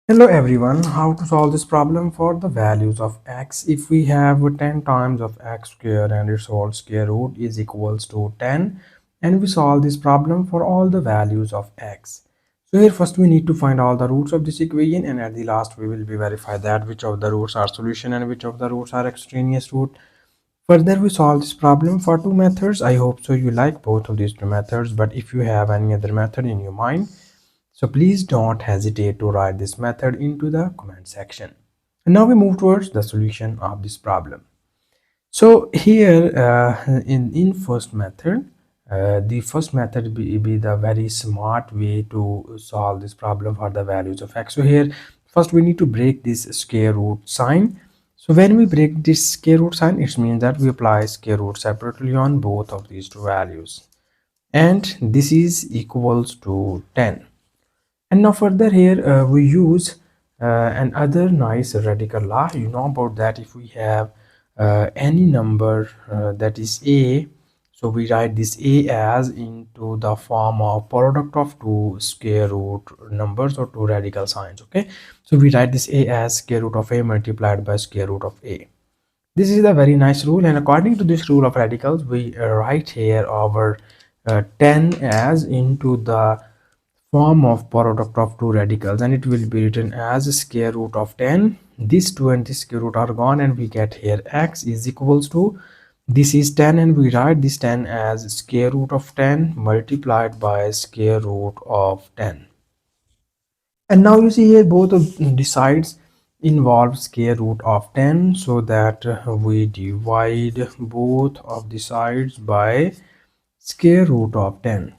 Hello everyone, how to solve this problem for the values of x. If we have 10 times of x square and its whole square root is equals to 10, and we solve this problem for all the values of x. So here first we need to find all the roots of this equation, and at the last we will be verify that which of the roots are solution and which of the roots are extraneous root. Further, we solve this problem for two methods. I hope so you like both of these two methods, but if you have any other method in your mind, so please don't hesitate to write this method into the comment section. And now we move towards the solution of this problem. So here in first method, the first method be the very smart way to solve this problem for the values of x. So here first we need to break this square root sign. So when we break this square root sign, it means that we apply square root separately on both of these two values, and this is equals to 10. And now further here we use another nice radical law. You know about that. If we have any number that is a, so we write this a as into the form of product of two square root numbers or two radical signs. Okay, so we write this a as square root of a multiplied by square root of a. This is a very nice rule, and according to this rule of radicals, we write here our 10 as into the form of product of two radicals, and it will be written as square root of 10. This 2 and this square root are gone, and we get here x is equals to, this is 10, and we write this 10 as square root of 10 multiplied by square root of 10. And now you see here both of the sides involve square root of 10, so that we divide both of the sides by square root of 10.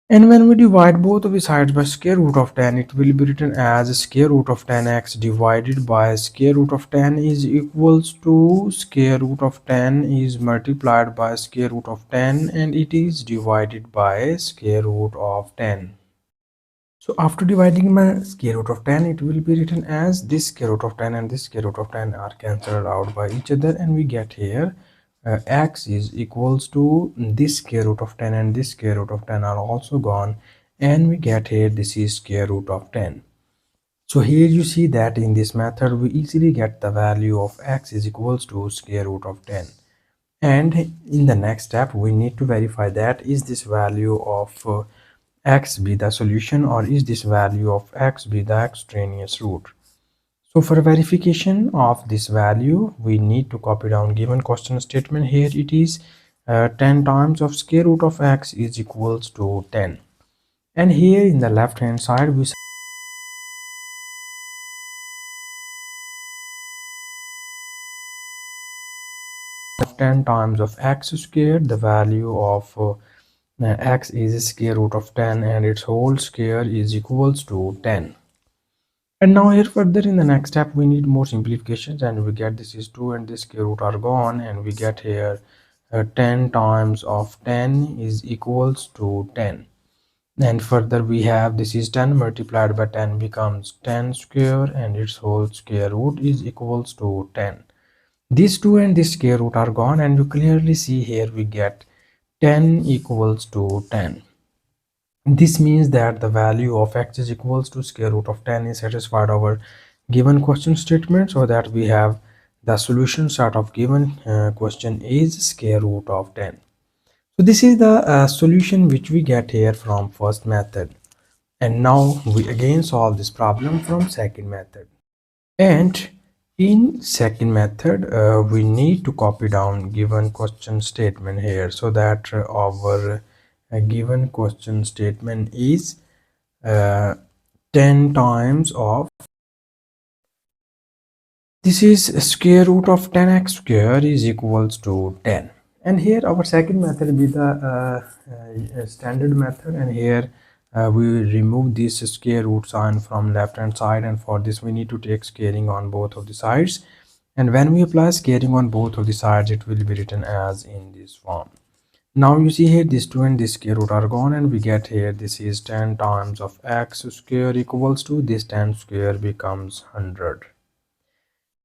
And when we divide both of the sides by square root of 10, it will be written as square root of 10x divided by square root of 10 is equals to square root of 10 is multiplied by square root of 10, and it is divided by square root of 10. So after dividing by square root of 10, it will be written as this square root of 10 and this square root of 10 are cancelled out by each other, and we get here x is equals to this square root of 10 and this square root of 10 are also gone, and we get here this is square root of 10. So here you see that in this method we easily get the value of x is equals to square root of 10. And in the next step we need to verify that is this value of x be the solution, or is this value of x be the extraneous root. So for verification of this value, we need to copy down given question statement. Here it is 10 times of square root of x is equals to 10. And here in the left hand side, we 10 times of x squared, the value of x is square root of 10 and its whole square is equals to 10. And now here further in the next step we need more simplifications, and we get this is 2 and this square root are gone, and we get here 10 times of 10 is equals to 10. And further we have this is 10 multiplied by 10 becomes 10 square, and its whole square root is equals to 10. These 2 and this square root are gone, and you clearly see here we get 10 equals to 10. This means that the value of x is equals to square root of 10 is satisfied our given question statement, so that we have the solution set of given question is square root of 10. So this is the solution which we get here from first method. And now we again solve this problem from second method. And in second method we need to copy down given question statement here, so that our given question statement is 10 times of, this is square root of 10x square is equals to 10. And here our second method will be the standard method, and here we remove this square root sign from left hand side, and for this we need to take squaring on both of the sides, and when we apply squaring on both of the sides it will be written as in this form. Now you see here this 2 and this square root are gone, and we get here this is 10 times of x square equals to this 10 square becomes 100.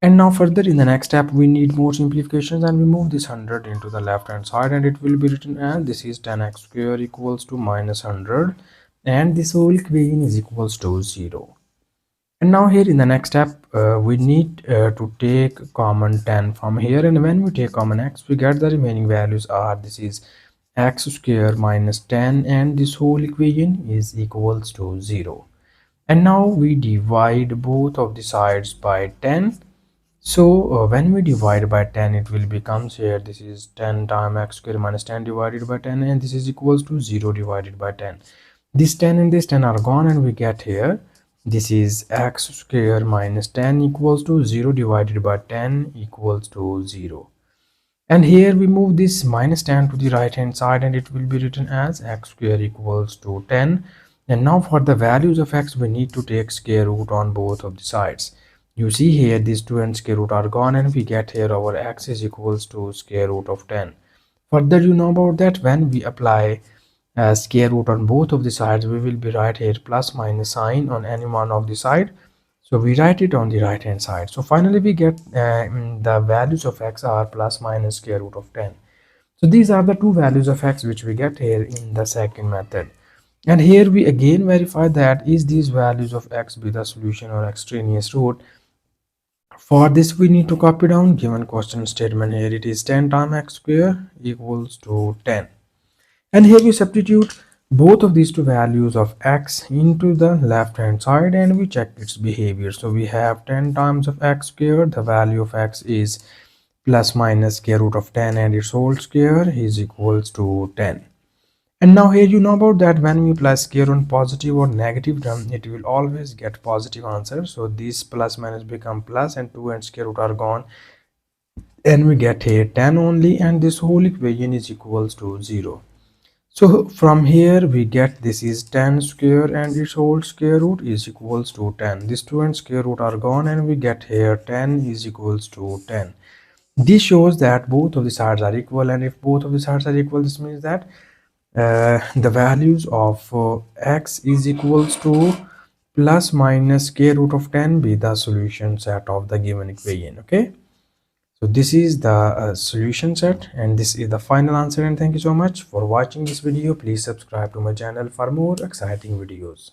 And now further in the next step we need more simplifications, and we move this 100 into the left hand side, and it will be written as this is 10x square equals to minus 100, and this whole equation is equals to 0. And now here in the next step, we need to take common 10 from here, and when we take common x, we get the remaining values are, this is x square minus 10, and this whole equation is equals to 0. And now we divide both of the sides by 10. So when we divide by 10, it will becomes here, this is 10 times x square minus 10 divided by 10, and this is equals to 0 divided by 10. This 10 and this 10 are gone, and we get here, this is x square minus 10 equals to 0 divided by 10 equals to 0. And here we move this minus 10 to the right hand side, and it will be written as x square equals to 10. And now for the values of x, we need to take square root on both of the sides. You see here, these 2 and square root are gone, and we get here our x is equals to square root of 10. Further, you know about that when we apply square root on both of the sides, we will be write here plus minus sign on any one of the side. So we write it on the right hand side. So finally we get the values of x are plus minus square root of 10. So these are the two values of x which we get here in the second method. And here we again verify that is these values of x be the solution or extraneous root. For this we need to copy down given question statement. Here it is 10 times x square equals to 10. And here we substitute both of these two values of x into the left hand side, and we check its behavior. So we have 10 times of x squared, the value of x is plus minus square root of 10, and its whole square is equals to 10. And now here you know about that when we apply square on positive or negative term, it will always get positive answer. So this plus minus become plus, and 2 and square root are gone, and we get here 10 only, and this whole equation is equals to 0. So from here we get this is 10 square, and its whole square root is equals to 10. This 2 and square root are gone, and we get here 10 is equals to 10. This shows that both of the sides are equal, and if both of the sides are equal, this means that the values of x is equals to plus minus square root of 10 be the solution set of the given equation. Okay. So this is the solution set, and this is the final answer. And thank you so much for watching this video. Please subscribe to my channel for more exciting videos.